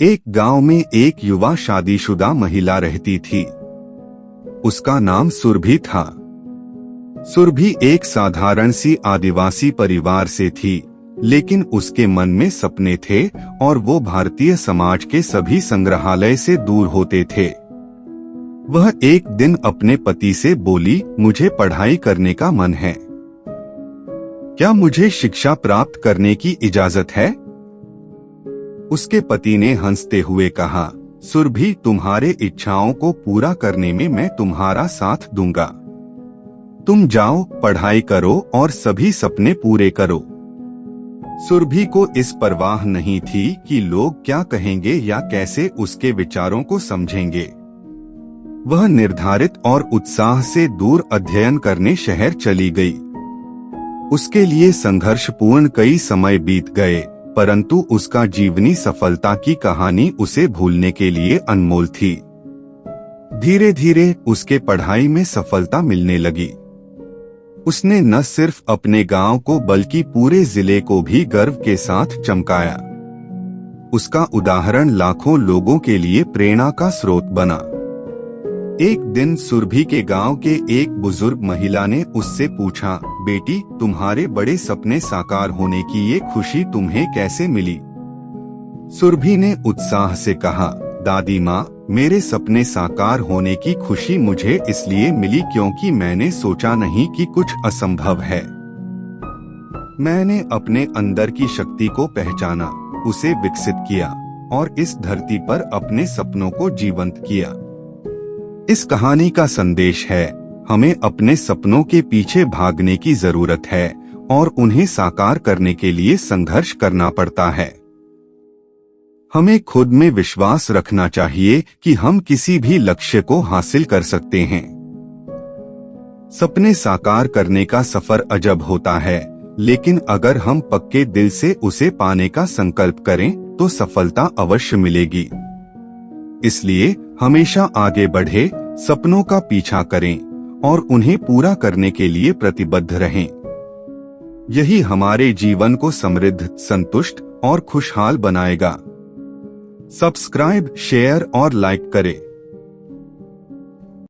एक गांव में एक युवा शादीशुदा महिला रहती थी। उसका नाम सुरभि था। सुरभि एक साधारण सी आदिवासी परिवार से थी, लेकिन उसके मन में सपने थे और वो भारतीय समाज के सभी संग्रहालय से दूर होते थे। वह एक दिन अपने पति से बोली, मुझे पढ़ाई करने का मन है। क्या मुझे शिक्षा प्राप्त करने की इजाजत है? उसके पति ने हंसते हुए कहा, सुरभि, तुम्हारे इच्छाओं को पूरा करने में मैं तुम्हारा साथ दूंगा। तुम जाओ, पढ़ाई करो और सभी सपने पूरे करो। सुरभि को इस परवाह नहीं थी कि लोग क्या कहेंगे या कैसे उसके विचारों को समझेंगे। वह निर्धारित और उत्साह से दूर अध्ययन करने शहर चली गई। उसके लिए संघर्षपूर्ण कई समय बीत गए, परंतु उसका जीवनी सफलता की कहानी उसे भूलने के लिए अनमोल थी। धीरे धीरे उसके पढ़ाई में सफलता मिलने लगी। उसने न सिर्फ अपने गांव को बल्कि पूरे जिले को भी गर्व के साथ चमकाया। उसका उदाहरण लाखों लोगों के लिए प्रेरणा का स्रोत बना। एक दिन सुरभि के गांव के एक बुजुर्ग महिला ने उससे पूछा, बेटी, तुम्हारे बड़े सपने साकार होने की ये खुशी तुम्हें कैसे मिली? सुरभि ने उत्साह से कहा, दादी माँ, मेरे सपने साकार होने की खुशी मुझे इसलिए मिली क्योंकि मैंने सोचा नहीं कि कुछ असंभव है। मैंने अपने अंदर की शक्ति को पहचाना, उसे विकसित किया और इस धरती पर अपने सपनों को जीवंत किया। इस कहानी का संदेश है, हमें अपने सपनों के पीछे भागने की जरूरत है और उन्हें साकार करने के लिए संघर्ष करना पड़ता है। हमें खुद में विश्वास रखना चाहिए कि हम किसी भी लक्ष्य को हासिल कर सकते हैं। सपने साकार करने का सफर अजब होता है, लेकिन अगर हम पक्के दिल से उसे पाने का संकल्प करें तो सफलता अवश्य मिलेगी। इसलिए हमेशा आगे बढ़े, सपनों का पीछा करें और उन्हें पूरा करने के लिए प्रतिबद्ध रहें। यही हमारे जीवन को समृद्ध, संतुष्ट और खुशहाल बनाएगा। सब्सक्राइब, शेयर और लाइक करें।